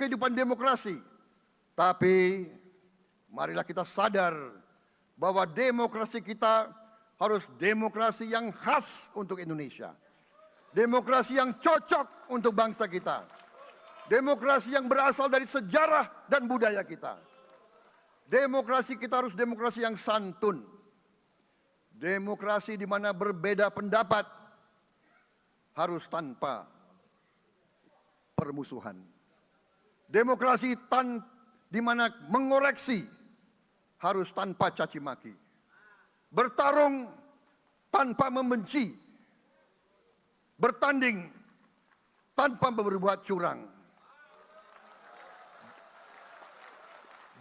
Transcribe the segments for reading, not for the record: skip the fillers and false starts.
kehidupan demokrasi. Tapi marilah kita sadar bahwa demokrasi kita harus demokrasi yang khas untuk Indonesia. Demokrasi yang cocok untuk bangsa kita. Demokrasi yang berasal dari sejarah dan budaya kita. Demokrasi kita harus demokrasi yang santun. Demokrasi di mana berbeda pendapat harus tanpa permusuhan. Demokrasi di mana mengoreksi harus tanpa caci maki. Bertarung tanpa membenci. Bertanding tanpa berbuat curang.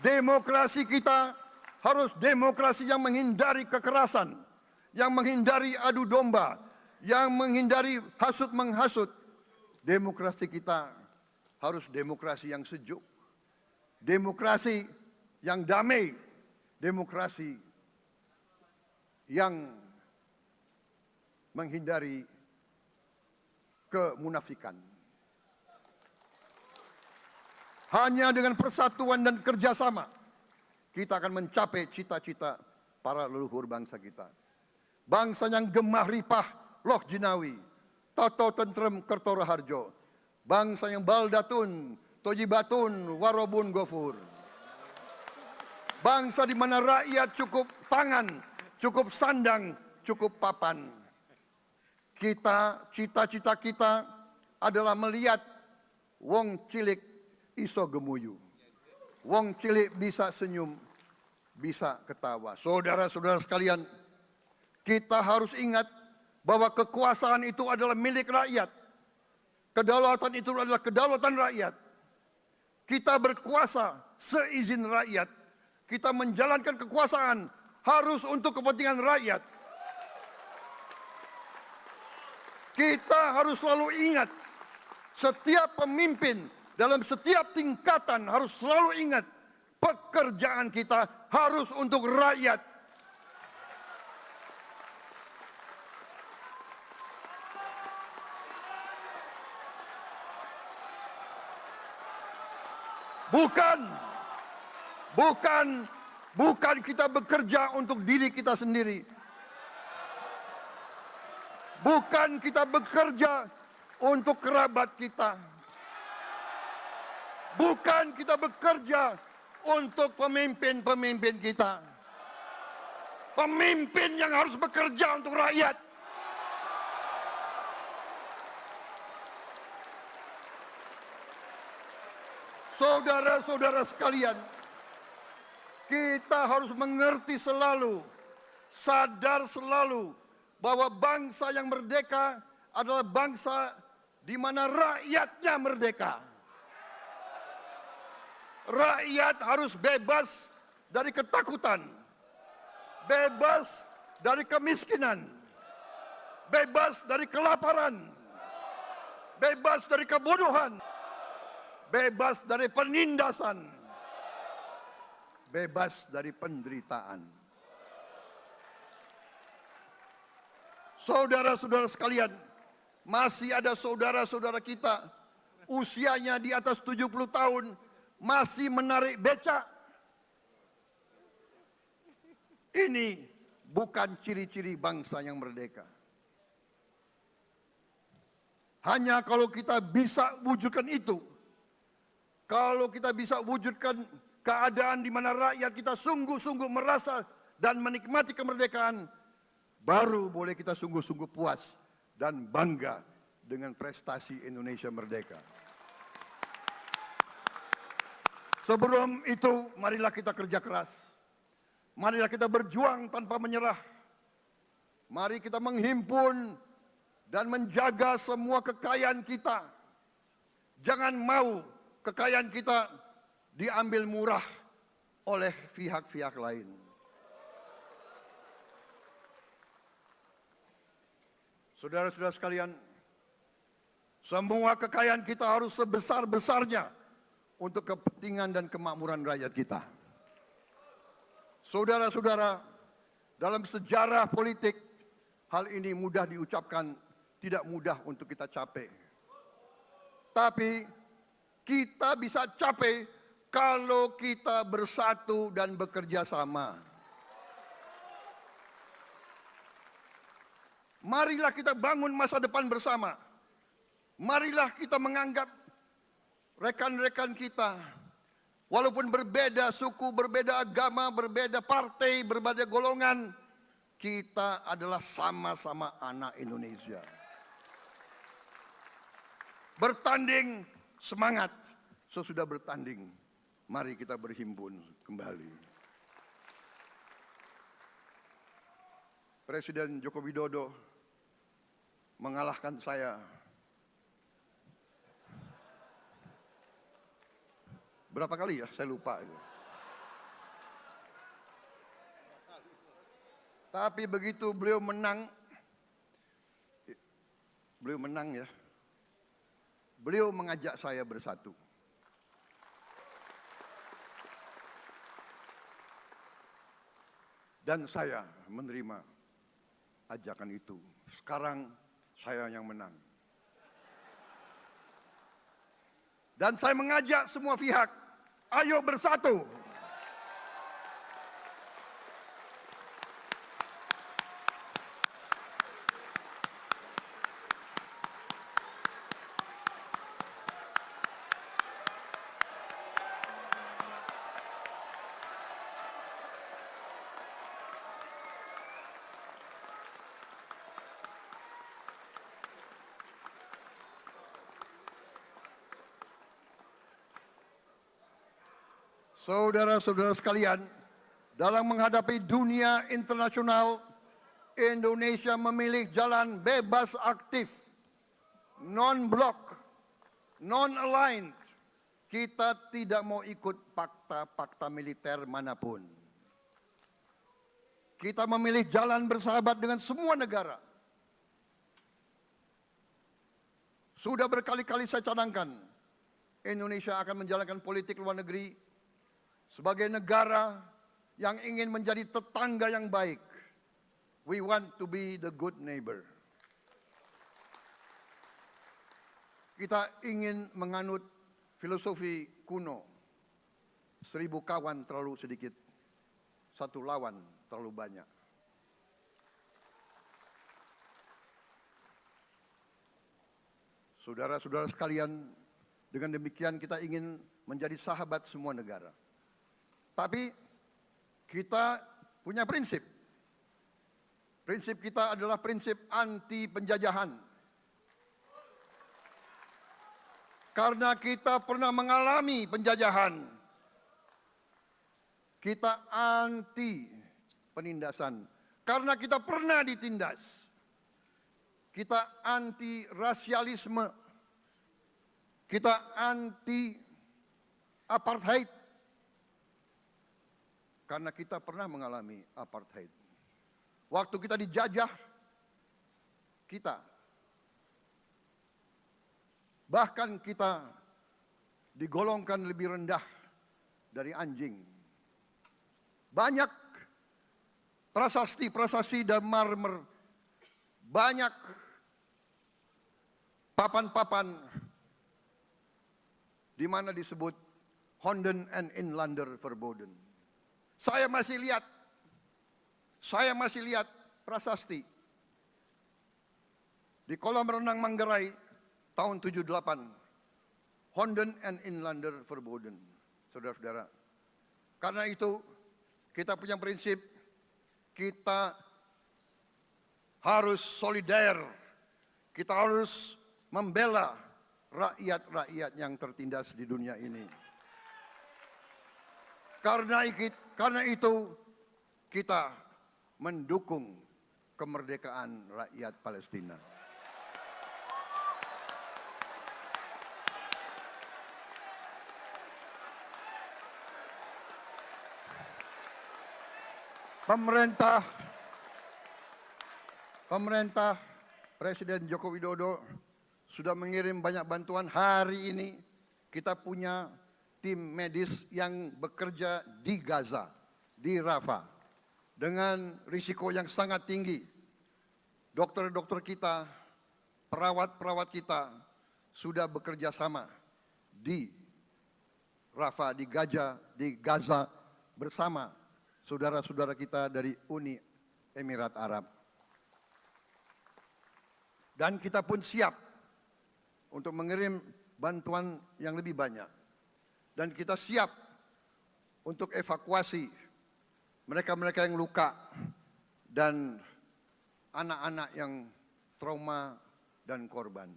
Demokrasi kita harus demokrasi yang menghindari kekerasan, yang menghindari adu domba, yang menghindari hasut menghasut. Demokrasi kita harus demokrasi yang sejuk, demokrasi yang damai, demokrasi yang menghindari kemunafikan. Hanya dengan persatuan dan kerjasama kita akan mencapai cita-cita para leluhur bangsa kita. Bangsa yang gemah ripah loh jinawi, toto tentrem kertoro harjo. Bangsa yang baldatun, tojibatun, warobun gofur. Bangsa di mana rakyat cukup pangan, cukup sandang, cukup papan. Cita-cita kita adalah melihat wong cilik iso gemuyu. Wong cilik bisa senyum, bisa ketawa. Saudara-saudara sekalian, kita harus ingat bahwa kekuasaan itu adalah milik rakyat. Kedaulatan itu adalah kedaulatan rakyat. Kita berkuasa seizin rakyat. Kita menjalankan kekuasaan harus untuk kepentingan rakyat. Kita harus selalu ingat, setiap pemimpin dalam setiap tingkatan harus selalu ingat, pekerjaan kita harus untuk rakyat. Bukan kita bekerja untuk diri kita sendiri. Bukan kita bekerja untuk kerabat kita. Bukan kita bekerja untuk pemimpin-pemimpin kita. Pemimpin yang harus bekerja untuk rakyat. Saudara-saudara sekalian, kita harus mengerti selalu, sadar selalu bahwa bangsa yang merdeka adalah bangsa di mana rakyatnya merdeka. Rakyat harus bebas dari ketakutan, bebas dari kemiskinan, bebas dari kelaparan, bebas dari kebodohan, bebas dari penindasan, bebas dari penderitaan. Saudara-saudara sekalian, masih ada saudara-saudara kita usianya di atas 70 tahun masih menarik becak. Ini bukan ciri-ciri bangsa yang merdeka. Hanya kalau kita bisa wujudkan itu, kalau kita bisa wujudkan keadaan di mana rakyat kita sungguh-sungguh merasa dan menikmati kemerdekaan, baru boleh kita sungguh-sungguh puas dan bangga dengan prestasi Indonesia merdeka. Sebelum itu, marilah kita kerja keras. Marilah kita berjuang tanpa menyerah. Mari kita menghimpun dan menjaga semua kekayaan kita. Jangan mau kekayaan kita diambil murah oleh pihak-pihak lain. Saudara-saudara sekalian, semua kekayaan kita harus sebesar-besarnya untuk kepentingan dan kemakmuran rakyat kita. Saudara-saudara, dalam sejarah politik, hal ini mudah diucapkan, tidak mudah untuk kita capai. Tapi kita bisa capai kalau kita bersatu dan bekerja sama. Marilah kita bangun masa depan bersama. Marilah kita menganggap rekan-rekan kita, walaupun berbeda suku, berbeda agama, berbeda partai, berbeda golongan, kita adalah sama-sama anak Indonesia. Bertanding semangat, sesudah bertanding, mari kita berhimpun kembali. Presiden Joko Widodo mengalahkan saya berapa kali ya, saya lupa itu. Tapi begitu beliau menang ya, beliau mengajak saya bersatu. Dan saya menerima ajakan itu. Sekarang saya yang menang. Dan saya mengajak semua pihak, ayo bersatu. Saudara-saudara sekalian, dalam menghadapi dunia internasional, Indonesia memilih jalan bebas aktif, non-blok, non-aligned. Kita tidak mau ikut fakta-fakta militer manapun. Kita memilih jalan bersahabat dengan semua negara. Sudah berkali-kali saya cadangkan, Indonesia akan menjalankan politik luar negeri sebagai negara yang ingin menjadi tetangga yang baik. We want to be the good neighbor. Kita ingin menganut filosofi kuno. 1000 kawan terlalu sedikit, 1 lawan terlalu banyak. Saudara-saudara sekalian, dengan demikian kita ingin menjadi sahabat semua negara. Tapi kita punya prinsip. Prinsip kita adalah prinsip anti penjajahan. Karena kita pernah mengalami penjajahan, kita anti penindasan. Karena kita pernah ditindas, kita anti rasialisme, kita anti apartheid. Karena kita pernah mengalami apartheid. Waktu kita dijajah, bahkan kita digolongkan lebih rendah dari anjing. Banyak prasasti dan marmer, banyak papan-papan di mana disebut Honden en Inlander Verboden. Saya masih lihat prasasti di kolam renang Manggarai tahun 78. Honden en Inlander Verboden, saudara-saudara. Karena itu kita punya prinsip, kita harus solider, kita harus membela rakyat-rakyat yang tertindas di dunia ini. Karena itu kita mendukung kemerdekaan rakyat Palestina. Pemerintah Presiden Joko Widodo sudah mengirim banyak bantuan. Hari ini kita punya tim medis yang bekerja di Gaza, di Rafah, dengan risiko yang sangat tinggi. Dokter-dokter kita, perawat-perawat kita sudah bekerja sama di Rafah, di Gaza bersama saudara-saudara kita dari Uni Emirat Arab. Dan kita pun siap untuk mengirim bantuan yang lebih banyak. Dan kita siap untuk evakuasi mereka-mereka yang luka dan anak-anak yang trauma dan korban.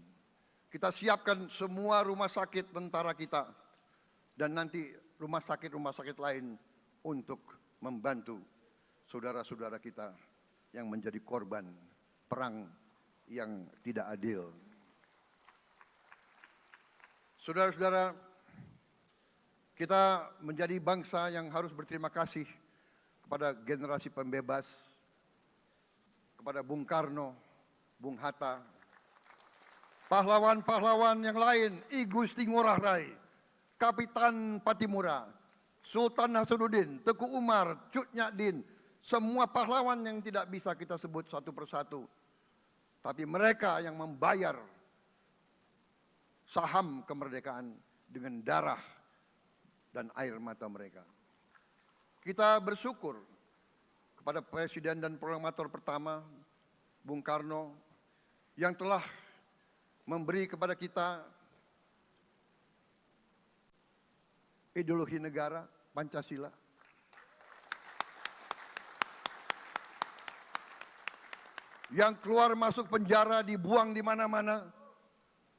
Kita siapkan semua rumah sakit tentara kita dan nanti rumah sakit lain untuk membantu saudara-saudara kita yang menjadi korban perang yang tidak adil. Saudara-saudara, kita menjadi bangsa yang harus berterima kasih kepada generasi pembebas, kepada Bung Karno, Bung Hatta, pahlawan-pahlawan yang lain, I Gusti Ngurah Rai, Kapitan Patimura, Sultan Nasruddin, Teku Umar, Cut Nyak semua pahlawan yang tidak bisa kita sebut satu persatu. Tapi mereka yang membayar saham kemerdekaan dengan darah dan air mata mereka. Kita bersyukur kepada Presiden dan Proklamator pertama, Bung Karno, yang telah memberi kepada kita ideologi negara, Pancasila. Yang keluar masuk penjara, dibuang di mana-mana.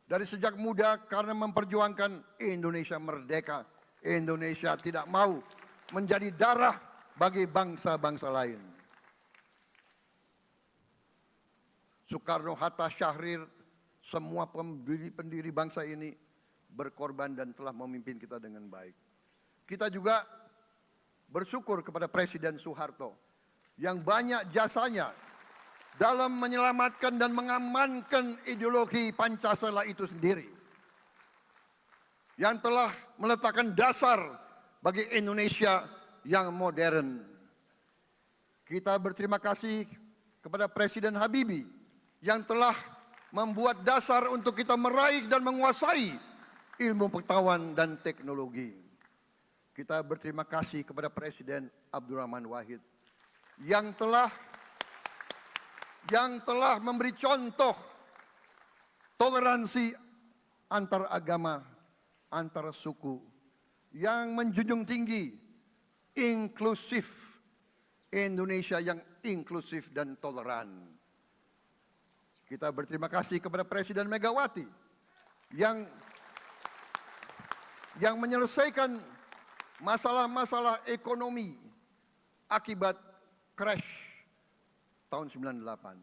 Dari sejak muda karena memperjuangkan Indonesia merdeka. Indonesia tidak mau menjadi darah bagi bangsa-bangsa lain. Soekarno, Hatta, Syahrir, semua pendiri bangsa ini berkorban dan telah memimpin kita dengan baik. Kita juga bersyukur kepada Presiden Soeharto yang banyak jasanya dalam menyelamatkan dan mengamankan ideologi Pancasila itu sendiri, yang telah meletakkan dasar bagi Indonesia yang modern. Kita berterima kasih kepada Presiden Habibie yang telah membuat dasar untuk kita meraih dan menguasai ilmu pengetahuan dan teknologi. Kita berterima kasih kepada Presiden Abdurrahman Wahid yang telah memberi contoh toleransi antar agama, antar suku, yang menjunjung tinggi inklusif, Indonesia yang inklusif dan toleran. Kita berterima kasih kepada Presiden Megawati yang menyelesaikan masalah-masalah ekonomi akibat crash tahun 98.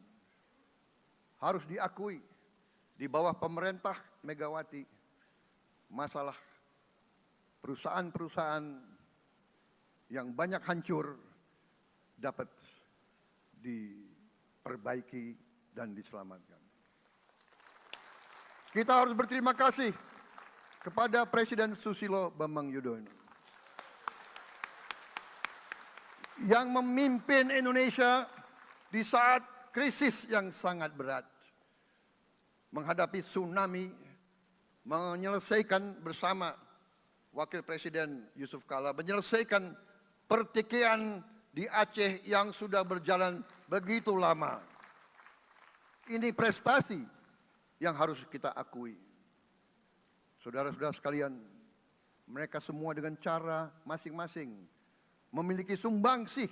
Harus diakui, di bawah pemerintah Megawati, masalah perusahaan-perusahaan yang banyak hancur dapat diperbaiki dan diselamatkan. Kita harus berterima kasih kepada Presiden Susilo Bambang Yudhoyono yang memimpin Indonesia di saat krisis yang sangat berat, menghadapi tsunami, menyelesaikan bersama Wakil Presiden Yusuf Kala, menyelesaikan pertikaian di Aceh yang sudah berjalan begitu lama. Ini prestasi yang harus kita akui. Saudara-saudara sekalian, mereka semua dengan cara masing-masing memiliki sumbangsih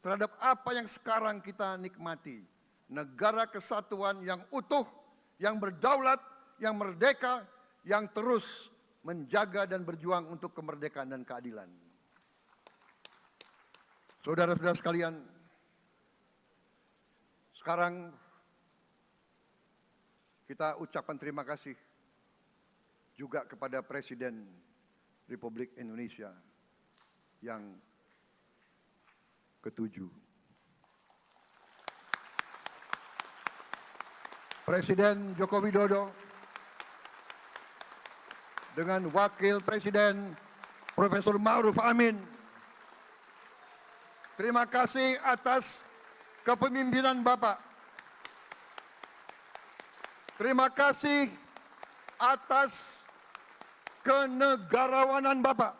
terhadap apa yang sekarang kita nikmati. Negara kesatuan yang utuh, yang berdaulat, yang merdeka, yang terus menjaga dan berjuang untuk kemerdekaan dan keadilan. Saudara-saudara sekalian, sekarang kita ucapkan terima kasih juga kepada Presiden Republik Indonesia yang ke-7. Presiden Joko Widodo dengan Wakil Presiden Profesor Ma'ruf Amin. Terima kasih atas kepemimpinan Bapak. Terima kasih atas kenegarawanan Bapak.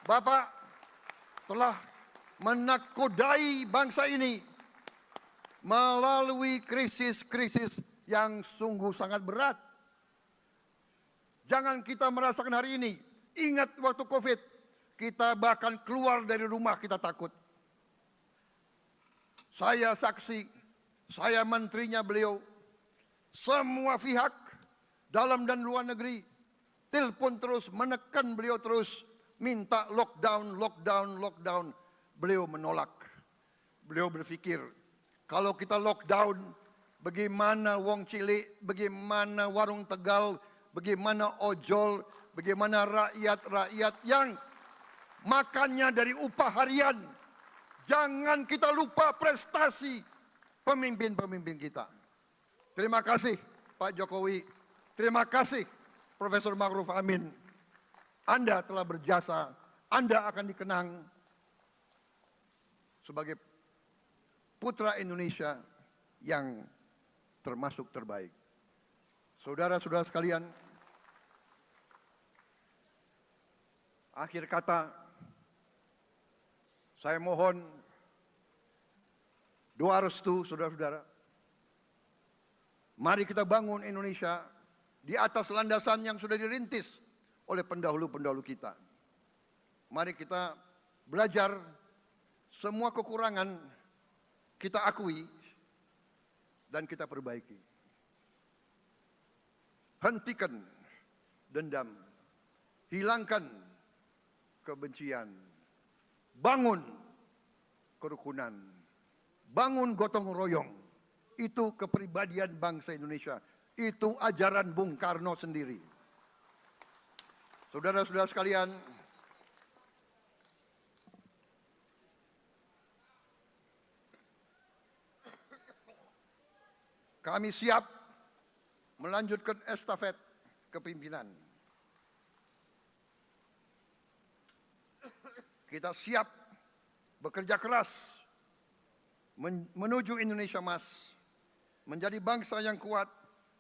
Bapak telah menakodai bangsa ini melalui krisis-krisis yang sungguh sangat berat. Jangan kita merasakan hari ini. Ingat waktu COVID, kita bahkan keluar dari rumah kita takut. Saya saksi, saya menterinya beliau, semua pihak dalam dan luar negeri telepon terus, menekan beliau terus, minta lockdown, lockdown, lockdown. Beliau menolak. Beliau berpikir, kalau kita lockdown, bagaimana wong cilik, bagaimana warung Tegal, bagaimana ojol, bagaimana rakyat-rakyat yang makannya dari upah harian. Jangan kita lupa prestasi pemimpin-pemimpin kita. Terima kasih Pak Jokowi, terima kasih Profesor Ma'ruf Amin. Anda telah berjasa, Anda akan dikenang sebagai putra Indonesia yang termasuk terbaik. Saudara-saudara sekalian, akhir kata, saya mohon doa restu saudara-saudara. Mari kita bangun Indonesia di atas landasan yang sudah dirintis oleh pendahulu-pendahulu kita. Mari kita belajar, semua kekurangan kita akui dan kita perbaiki. Hentikan dendam, hilangkan kebencian, bangun kerukunan, bangun gotong royong. Itu kepribadian bangsa Indonesia. Itu ajaran Bung Karno sendiri. Saudara-saudara sekalian, kami siap melanjutkan estafet kepimpinan. Kita siap bekerja keras menuju Indonesia Emas, menjadi bangsa yang kuat,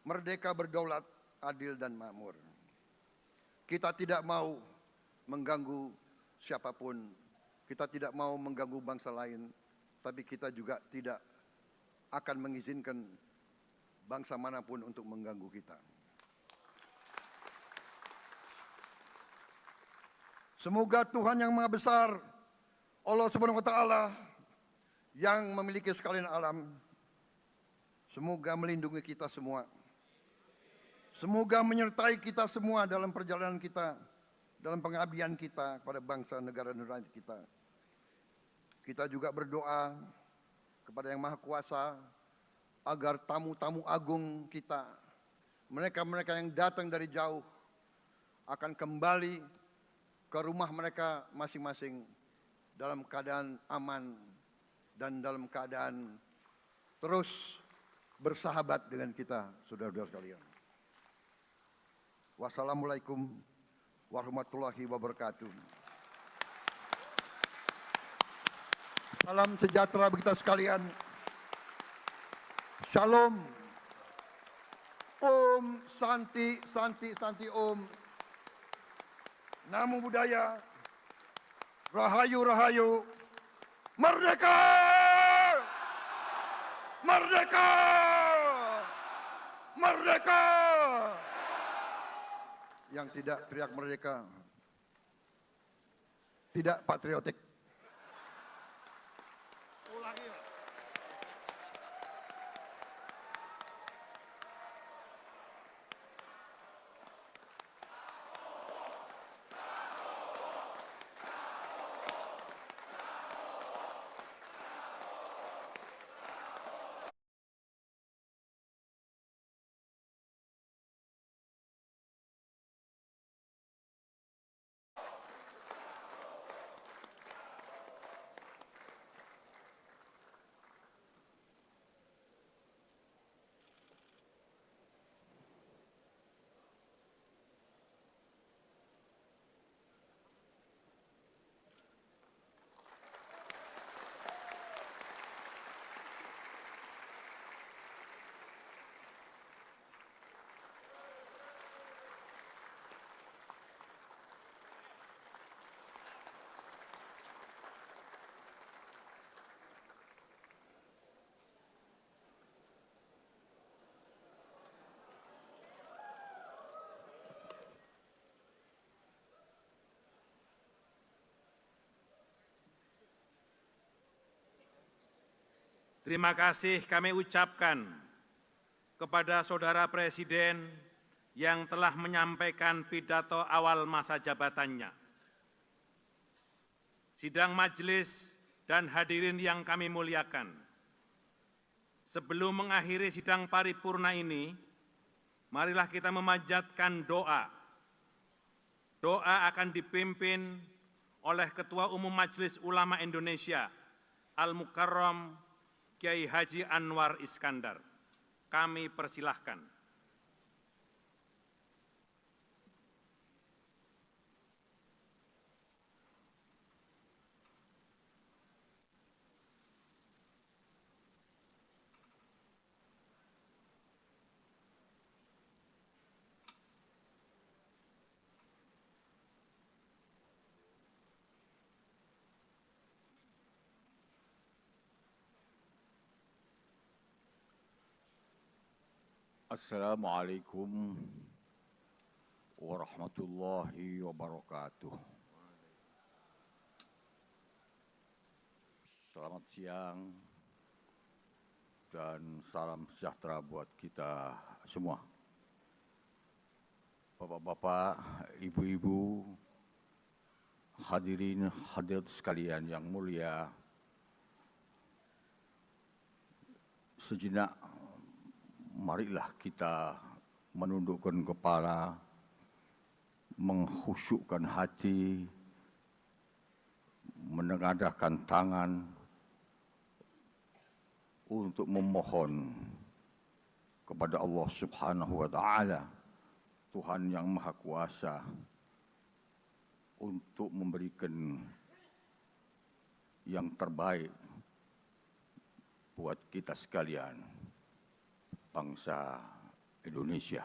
merdeka, berdaulat, adil dan makmur. Kita tidak mau mengganggu siapapun, kita tidak mau mengganggu bangsa lain, tapi kita juga tidak akan mengizinkan bangsa manapun untuk mengganggu kita. Semoga Tuhan yang Maha Besar, Allah Subhanahu wa Ta'ala, yang memiliki sekalian alam, semoga melindungi kita semua. Semoga menyertai kita semua dalam perjalanan kita, dalam pengabdian kita kepada bangsa, negara, dan rakyat kita. Kita juga berdoa kepada Yang Maha Kuasa agar tamu-tamu agung kita, mereka-mereka yang datang dari jauh, akan kembali ke rumah mereka masing-masing dalam keadaan aman dan dalam keadaan terus bersahabat dengan kita, saudara-saudara sekalian. Wassalamualaikum warahmatullahi wabarakatuh. Salam sejahtera bagi kita sekalian. Shalom. Om Santi, Santi, Santi Om. Namo Buddhaya. Rahayu, Rahayu. Merdeka! Merdeka! Merdeka! Yang tidak teriak merdeka tidak patriotik. Ulangi. Terima kasih kami ucapkan kepada Saudara Presiden yang telah menyampaikan pidato awal masa jabatannya. Sidang majelis dan hadirin yang kami muliakan, sebelum mengakhiri sidang paripurna ini, marilah kita memanjatkan doa. Doa akan dipimpin oleh Ketua Umum Majelis Ulama Indonesia, Al-Mukarram Kiai Haji Anwar Iskandar. Kami persilahkan. Assalamualaikum warahmatullahi wabarakatuh. Selamat siang dan salam sejahtera buat kita semua. Bapak-bapak, ibu-ibu, hadirin hadirat sekalian yang mulia, sejenak marilah kita menundukkan kepala, mengkhusyukkan hati, menengadahkan tangan untuk memohon kepada Allah Subhanahu wa Ta'ala, Tuhan yang Maha Kuasa, untuk memberikan yang terbaik buat kita sekalian, bangsa Indonesia.